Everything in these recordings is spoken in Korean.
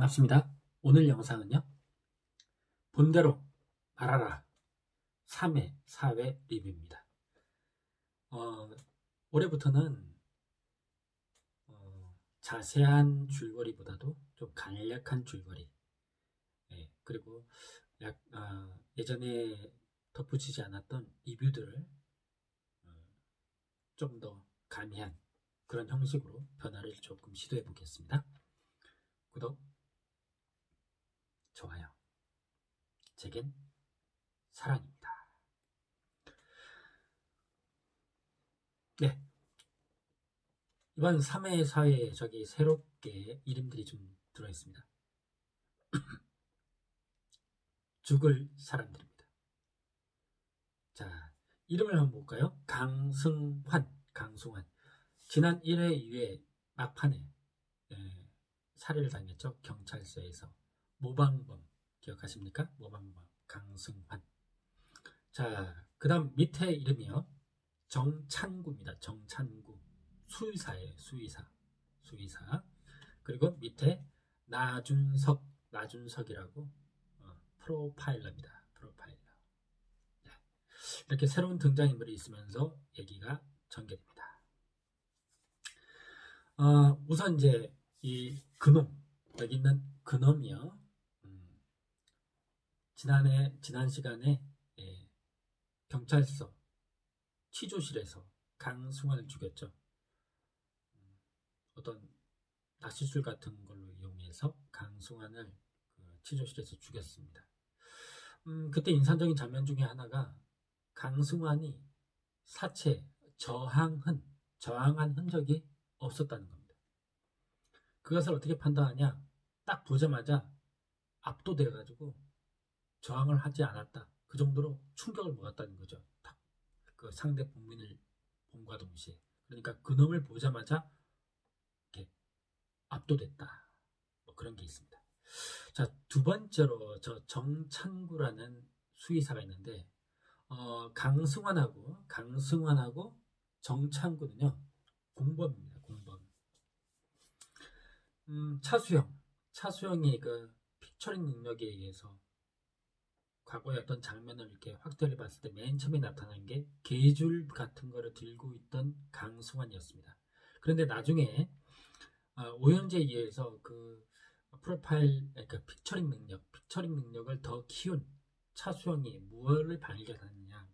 반갑습니다. 오늘 영상은요, 본대로 말하라 3회, 4회 리뷰입니다. 올해부터는 자세한 줄거리보다도 좀 간략한 줄거리, 그리고 예전에 덧붙이지 않았던 리뷰들을 좀 더 가미한 그런 형식으로 변화를 조금 시도해 보겠습니다. 구독, 좋아요, 제겐 사랑입니다. 네, 이번 3회, 4회에 저기 새롭게 이름들이 좀 들어있습니다. 죽을 사람들입니다. 자, 이름을 한번 볼까요? 강승환. 지난 1회, 2회 막판에 살해를 당했죠. 경찰서에서. 모방범 기억하십니까? 모방범 강승환. 자, 그 다음 밑에 이름이요, 정찬구입니다. 정찬구. 수의사예요. 수의사. 그리고 밑에 나준석이라고 프로파일러입니다. 프로파일러. 네. 이렇게 새로운 등장인물이 있으면서 얘기가 전개됩니다. 우선 이제 이 그놈, 여기 있는 그놈이요, 지난 시간에 경찰서 취조실에서 강승환을 죽였죠. 어떤 낚싯줄 같은 걸로 이용해서 강승환을 취조실에서 죽였습니다. 그때 인상적인 장면 중에 하나가 강승환이 사체 저항한 흔적이 없었다는 겁니다. 그것을 어떻게 판단하냐? 딱 보자마자 압도돼가지고 저항을 하지 않았다. 그 정도로 충격을 먹었다는 거죠. 딱 그 상대 범인을 본과 동시에. 그러니까 그놈을 보자마자 이렇게 압도됐다. 뭐 그런 게 있습니다. 자, 두 번째로 저 정찬구라는 수의사가 있는데, 강승환하고 정찬구는요, 공범입니다. 공범. 차수영이 그 픽처링 능력에 의해서 과거의 어떤 장면을 이렇게 확대를 봤을 때 맨 처음에 나타난 게 게줄 같은 거를 들고 있던 강승환이었습니다. 그런데 나중에 오현재에 의해서 그 프로파일, 그러니까 픽처링 능력을 더 키운 차수영이 무엇을 발견하느냐,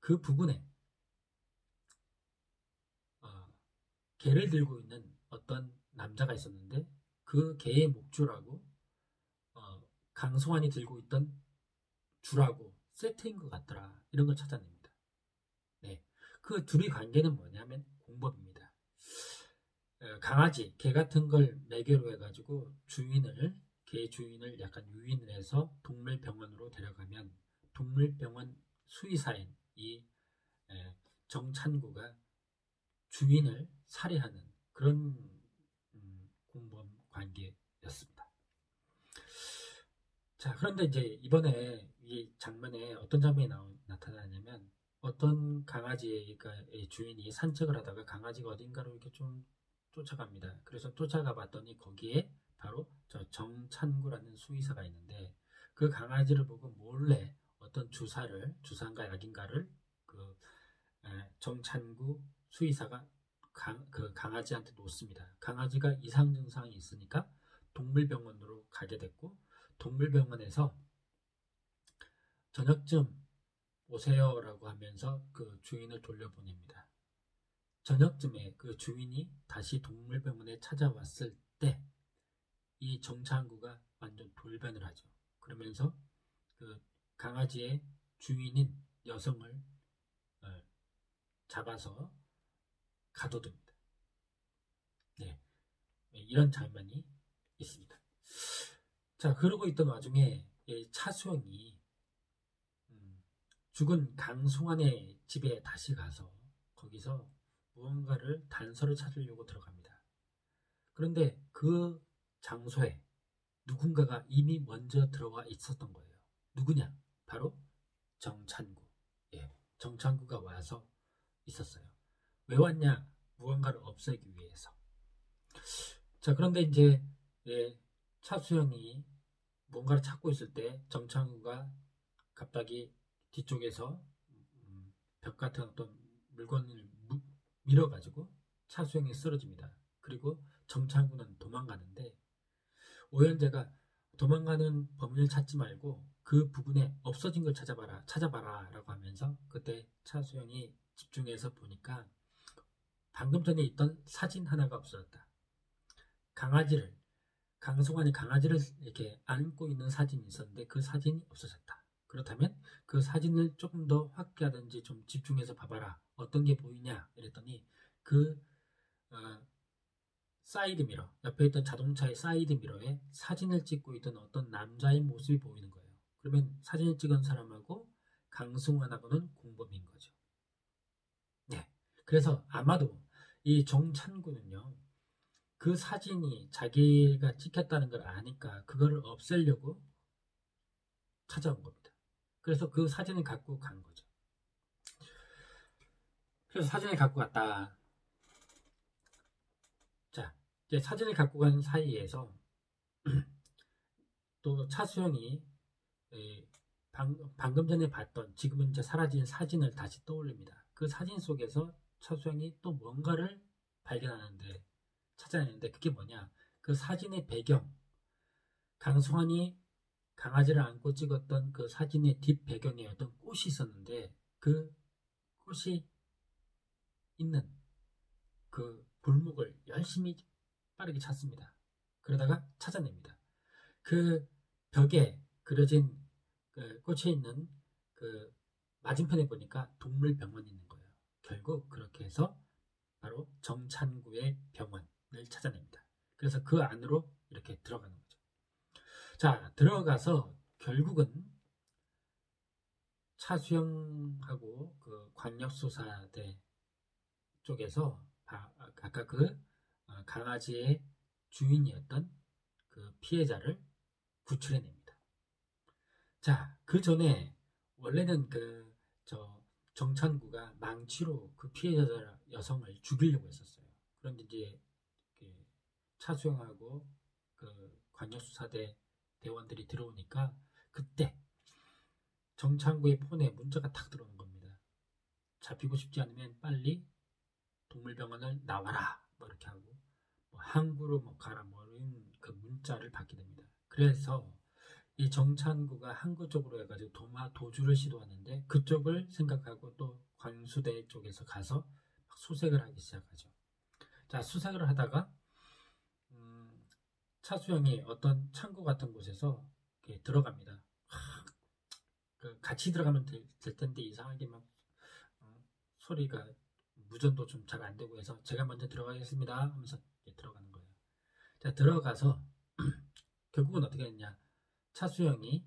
그 부분에 개를 들고 있는 어떤 남자가 있었는데, 그 개의 목줄하고 강승환이 들고 있던 줄하고 세트인 것 같더라, 이런 걸 찾아냅니다. 네, 그 둘의 관계는 뭐냐면 공범입니다. 강아지, 개 같은 걸 매개로 해가지고 개 주인을 약간 유인을 해서 동물병원으로 데려가면 동물병원 수의사인 이 정찬구가 주인을 살해하는 그런 공범 관계였습니다. 자, 그런데 이제 이번에 이 장면에 어떤 장면이 나타나냐면, 어떤 강아지의 주인이 산책을 하다가 강아지가 어딘가로 이렇게 좀 쫓아갑니다. 그래서 쫓아가 봤더니 거기에 바로 저 정찬구라는 수의사가 있는데, 그 강아지를 보고 몰래 어떤 주사인가 약인가를 그 정찬구 수의사가 그 강아지한테 놓습니다. 강아지가 이상 증상이 있으니까 동물병원으로 가게 됐고, 동물병원에서 저녁쯤 오세요라고 하면서 그 주인을 돌려보냅니다. 저녁쯤에 그 주인이 다시 동물병원에 찾아왔을 때 이 정찬구가 완전 돌변을 하죠. 그러면서 그 강아지의 주인인 여성을 잡아서 가둬둡니다. 네, 이런 장면이 있습니다. 자, 그러고 있던 와중에 차수영이 죽은 강승환의 집에 다시 가서 거기서 무언가를 단서를 찾으려고 들어갑니다. 그런데 그 장소에 누군가가 이미 먼저 들어와 있었던 거예요. 누구냐? 바로 정찬구. 정찬구가 와서 있었어요. 왜 왔냐? 무언가를 없애기 위해서. 자, 그런데 이제 차수영이 뭔가를 찾고 있을 때 정창구가 갑자기 뒤쪽에서 벽 같은 어떤 물건을 밀어가지고 차수영이 쓰러집니다. 그리고 정창구는 도망가는데 오연재가 도망가는 범인을 찾지 말고 그 부분에 없어진 걸 찾아봐라 라고 하면서 그때 차수영이 집중해서 보니까 방금 전에 있던 사진 하나가 없어졌다. 강승환이 강아지를 이렇게 안고 있는 사진이 있었는데 그 사진이 없어졌다. 그렇다면 그 사진을 조금 더 확대하든지 좀 집중해서 봐봐라. 어떤 게 보이냐 이랬더니 그 사이드미러, 옆에 있던 자동차의 사이드미러에 사진을 찍고 있던 어떤 남자의 모습이 보이는 거예요. 그러면 사진을 찍은 사람하고 강승환하고는 공범인 거죠. 네. 그래서 아마도 이 정찬구는요, 그 사진이 자기가 찍혔다는 걸 아니까 그거를 없애려고 찾아온 겁니다. 그래서 그 사진을 갖고 간 거죠. 그래서 사진을 갖고 갔다. 자, 이제 사진을 갖고 간 사이에서 또 차수영이 방금 전에 봤던 지금은 이제 사라진 사진을 다시 떠올립니다. 그 사진 속에서 차수영이 또 뭔가를 찾아내는데 그게 뭐냐? 그 사진의 배경, 강승환이 강아지를 안고 찍었던 그 사진의 뒷 배경에 어떤 꽃이 있었는데 그 꽃이 있는 그 골목을 열심히 빠르게 찾습니다. 그러다가 찾아냅니다. 그 벽에 그려진 그 꽂혀 있는 그 맞은편에 보니까 동물병원이 있는 거예요. 결국 그렇게 해서 바로 정찬구의 병원을 찾아냅니다. 그래서 그 안으로 이렇게 들어가는 거죠. 자, 들어가서 결국은 차수영하고 그 광역수사대 쪽에서 아까 그 강아지의 주인이었던 그 피해자를 구출해냅니다. 자, 그 전에 원래는 정찬구가 망치로 그 피해자 여성을 죽이려고 했었어요. 그런데 이제 차수영하고 그 광역수사대 대원들이 들어오니까 그때 정찬구의 폰에 문자가 탁 들어오는 겁니다. 잡히고 싶지 않으면 빨리 동물병원을 나와라 뭐 이렇게 하고 뭐 항구로 뭐 가라 뭐 이런 그 문자를 받게 됩니다. 그래서 이 정찬구가 항구 쪽으로 해가지고 도주를 시도하는데 그쪽을 생각하고 또 광수대 쪽에서 가서 막 수색을 하기 시작하죠. 자, 수색을 하다가 차수영이 어떤 창고 같은 곳에서 들어갑니다. 같이 들어가면 될 텐데 이상하게 막 소리가 무전도 좀 잘 안 되고 해서 제가 먼저 들어가겠습니다 하면서 들어가는 거예요. 자, 들어가서 결국은 어떻게 했냐? 차수영이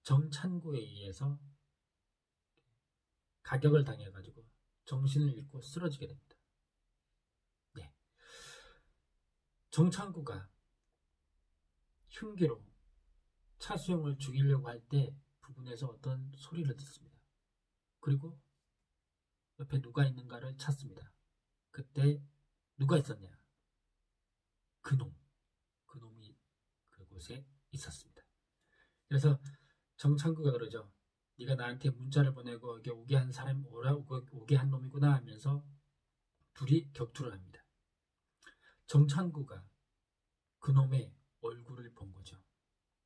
정찬구에 의해서 가격을 당해가지고 정신을 잃고 쓰러지게 됩니다. 네. 정찬구가 흉기로 차수영을 죽이려고 할 때 부근에서 어떤 소리를 듣습니다. 그리고 옆에 누가 있는가를 찾습니다. 그때 누가 있었냐? 그놈이 그곳에 있었습니다. 그래서 정찬구가 그러죠. 네가 나한테 문자를 보내고 여기 오게 한 사람 오게 한 놈이구나 하면서 둘이 격투를 합니다. 정찬구가 그놈의 얼굴을 본 거죠.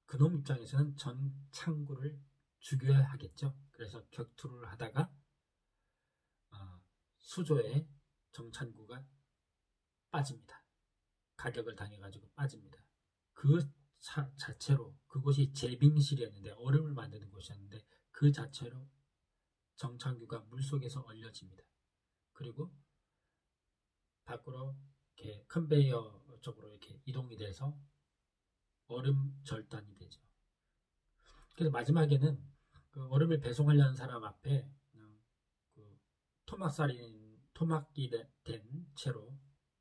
그놈 입장에서는 정찬구를 죽여야 하겠죠. 그래서 격투를 하다가 수조에 정찬구가 빠집니다. 가격을 당해가지고 빠집니다. 그 자체로 그곳이 제빙실이었는데 얼음을 만드는 곳이었는데 그 자체로 정찬구가 물속에서 얼려집니다. 그리고 밖으로 이렇게 컨베이어 쪽으로 이렇게 이동이 돼서 얼음 절단이 되죠. 그래서 마지막에는 그 얼음을 배송하려는 사람 앞에 그 토막이 된 채로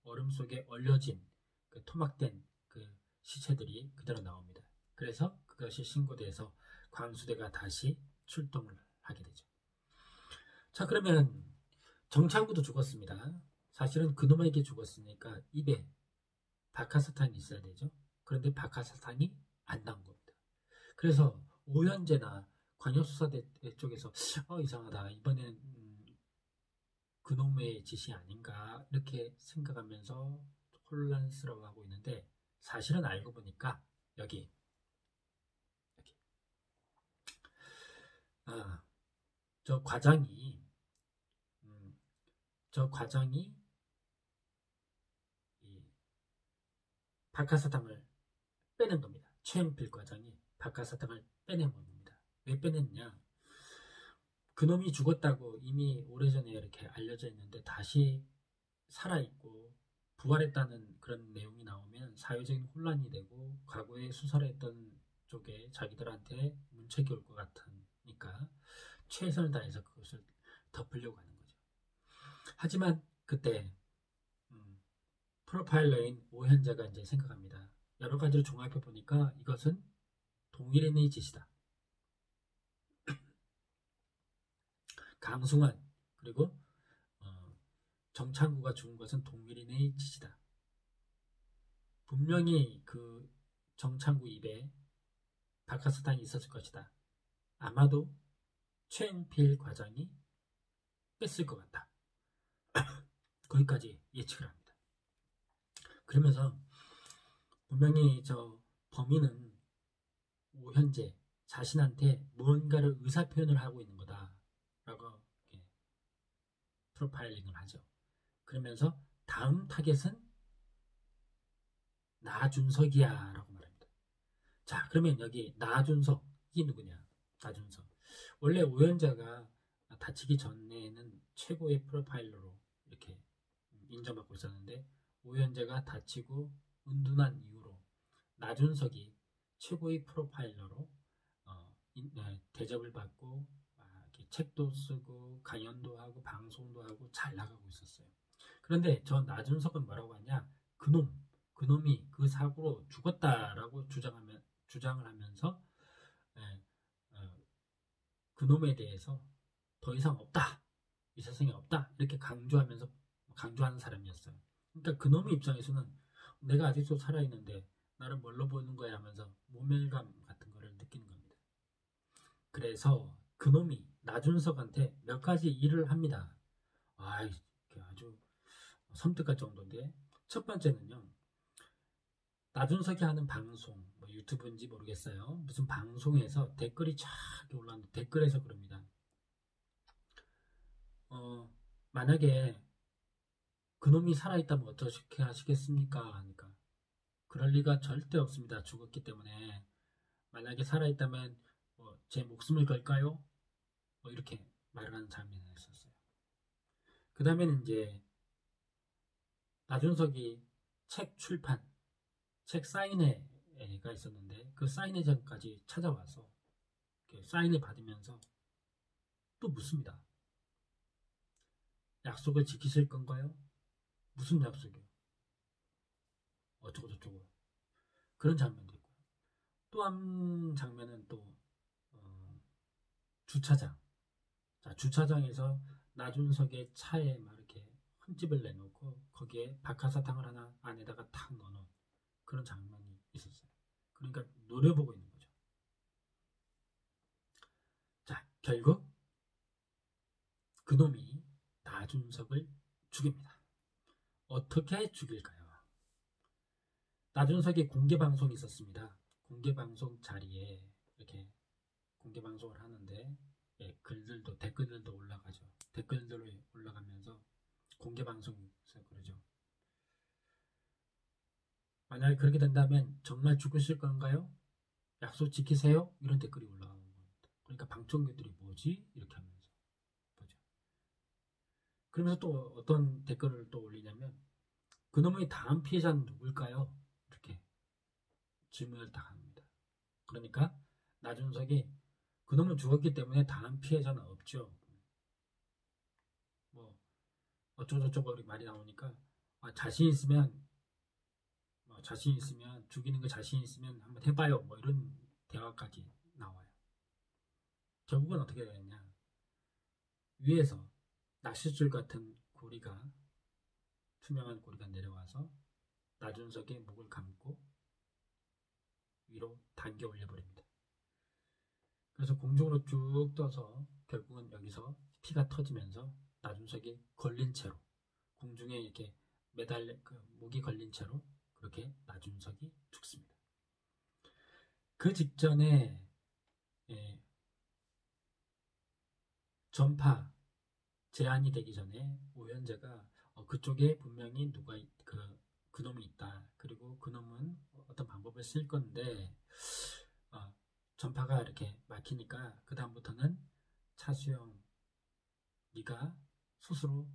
얼음 속에 얼려진 그 토막된 그 시체들이 그대로 나옵니다. 그래서 그것이 신고돼서 광수대가 다시 출동을 하게 되죠. 자, 그러면 정찬구도 죽었습니다. 사실은 그놈에게 죽었으니까 입에 박하사탕이 있어야 되죠. 그런데 박하사탕이 안 나온 겁니다. 그래서 오현재나 광역수사대 쪽에서 이상하다. 이번엔 그놈의 짓이 아닌가 이렇게 생각하면서 혼란스러워하고 있는데 사실은 알고 보니까 여기 저 과장이 이 박하사탕을 빼낸 겁니다. 최은필 과장이 박하사탕을 빼낸 겁니다. 왜 빼냈냐? 그놈이 죽었다고 이미 오래전에 이렇게 알려져 있는데 다시 살아있고 부활했다는 그런 내용이 나오면 사회적인 혼란이 되고 과거에 수사를 했던 쪽에 자기들한테 문책이 올 것 같으니까 최선을 다해서 그것을 덮으려고 하는 거죠. 하지만 그때 프로파일러인 오현재가 이제 생각합니다. 여러 가지를 종합해 보니까 이것은 동일인의 짓이다. 강승환 그리고 정창구가 죽은 것은 동일인의 짓이다. 분명히 그 정창구 입에 박하사탕이 있었을 것이다. 아마도 최은필 과장이 뺐을 것 같다. 거기까지 예측을 합니다. 그러면서 분명히 저 범인은 오현재 자신한테 무언가를 의사표현을 하고 있는 거다라고 프로파일링을 하죠. 그러면서 다음 타겟은 나준석이야 라고 말합니다. 자, 그러면 여기 나준석이 누구냐? 나준석. 원래 오현재가 다치기 전에는 최고의 프로파일러로 이렇게 인정받고 있었는데 오현재가 다치고 은둔한 이후로 나준석이 최고의 프로파일러로 대접을 받고 책도 쓰고 강연도 하고 방송도 하고 잘 나가고 있었어요. 그런데 저 나준석은 뭐라고 하냐? 그놈이 그 사고로 죽었다라고 주장을 하면서 그놈에 대해서 더 이상 없다, 이 세상에 없다 이렇게 강조하는 사람이었어요. 그러니까 그놈의 입장에서는 내가 아직도 살아있는데 나를 뭘로 보는 거야 하면서 모멸감 같은 거를 느끼는 겁니다. 그래서 그놈이 나준석한테 몇 가지 일을 합니다. 아주 섬뜩할 정도인데 첫 번째는요. 나준석이 하는 방송, 유튜브인지 모르겠어요. 무슨 방송에서 댓글이 쫙 올라왔는데 댓글에서 그럽니다. 만약에 그놈이 살아있다면 어떻게 하시겠습니까? 하니까 그럴 리가 절대 없습니다. 죽었기 때문에. 만약에 살아있다면 제 목숨을 걸까요? 이렇게 말을 하는 장면이 있었어요. 그 다음에는 이제 나준석이 책 사인회가 있었는데 그 사인회장까지 찾아와서 사인을 받으면서 또 묻습니다. 약속을 지키실 건가요? 무슨 약속이요? 어쩌고 저쩌고 그런 장면도 있고요. 또 한 장면은 또 주차장. 자, 주차장에서 나준석의 차에 막 이렇게 흠집을 내놓고 거기에 박하사탕을 하나 안에다가 탁 넣어놓은 그런 장면이 있었어요. 그러니까 노려보고 있는 거죠. 자, 결국 그놈이 나준석을 죽입니다. 어떻게 죽일까요? 나준석이 공개방송이 있었습니다. 공개방송 자리에 이렇게 공개방송을 하는데 댓글들도 올라가죠. 댓글들이 올라가면서 공개방송에서 그러죠. 만약에 그렇게 된다면 정말 죽으실 건가요? 약속 지키세요? 이런 댓글이 올라가는 겁니다. 그러니까 방청객들이 뭐지? 이렇게 하면서 보죠. 그러면서 또 어떤 댓글을 또 올리냐면 그놈의 다음 피해자는 누굴까요? 이렇게 질문을 딱 합니다. 그러니까 나준석이 그놈은 죽었기 때문에 다음 피해자는 없죠. 어쩌고저쩌고 말이 나오니까 자신 있으면 죽이는 거 자신 있으면 한번 해봐요. 이런 대화까지 나와요. 결국은 어떻게 되느냐? 위에서 낚싯줄 같은 고리가 투명한 고리가 내려와서 나준석의 목을 감고 위로 당겨 올려버립니다. 그래서 공중으로 쭉 떠서 결국은 여기서 피가 터지면서 나준석이 걸린 채로 공중에 이렇게 매달려 목이 걸린 채로 그렇게 나준석이 죽습니다. 그 직전에 전파 제한이 되기 전에 오현재가 그쪽에 분명히 누가 그 놈이 있다. 그리고 그 놈은 어떤 방법을 쓸 건데 전파가 이렇게 막히니까 그 다음부터는 차수영 네가 스스로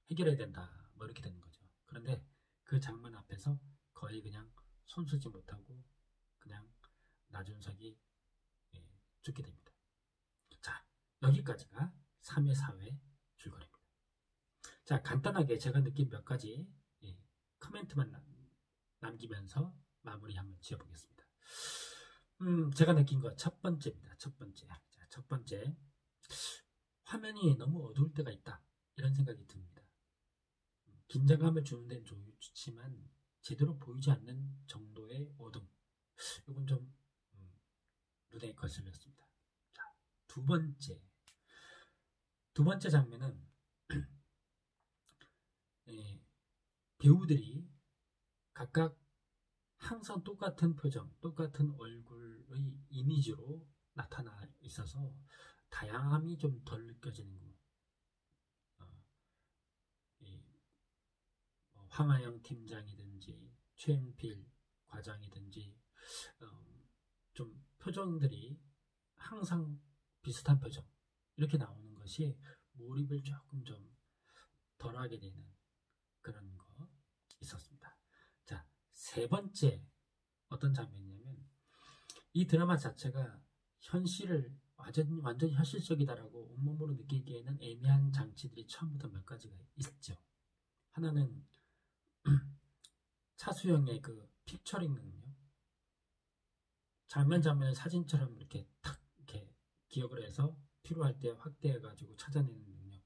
해결해야 된다. 뭐 이렇게 되는 거죠. 그런데 그 장면 앞에서 거의 그냥 손쓰지 못하고 그냥 나준석이 죽게 됩니다. 자, 여기까지가 3회 4회 줄거리입니다. 자, 간단하게 제가 느낀 몇 가지 코멘트만 남기면서 마무리 한번 지어보겠습니다. 제가 느낀 거 첫 번째입니다. 첫 번째, 화면이 너무 어두울 때가 있다. 이런 생각이 듭니다. 긴장감을 주는 데는 좋지만 제대로 보이지 않는 정도의 어둠. 이건 좀 눈에 거슬렸습니다. 자, 두 번째 장면은 배우들이 각각 항상 똑같은 표정, 똑같은 얼굴의 이미지로 나타나 있어서 다양함이 좀 덜 느껴지는 거. 황하영 팀장이든지 최은필 과장이든지 좀 표정들이 항상 비슷한 표정 이렇게 나오는 것이 몰입을 조금 좀 덜하게 되는 그런 거 있었습니다. 자, 세 번째 어떤 장면이냐면 이 드라마 자체가 현실을 완전히 현실적이다라고 온몸으로 느끼기에는 애매한 장치들이 처음부터 몇 가지가 있죠. 하나는 차수영의 그 픽처링 능력, 장면을 사진처럼 이렇게 탁 이렇게 기억을 해서 필요할 때 확대해가지고 찾아내는 능력.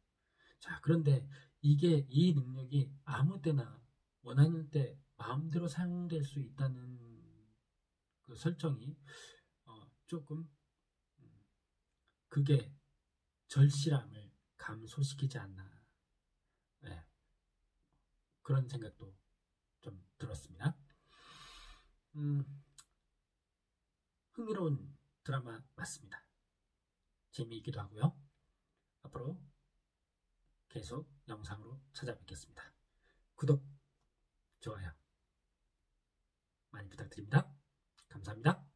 자, 그런데 이 능력이 아무 때나 원하는 때 마음대로 사용될 수 있다는 그 설정이 조금 그게 절실함을 감소시키지 않나. 네. 그런 생각도 좀 들었습니다. 흥미로운 드라마 맞습니다. 재미있기도 하고요. 앞으로 계속 영상으로 찾아뵙겠습니다. 구독, 좋아요 많이 부탁드립니다. 감사합니다.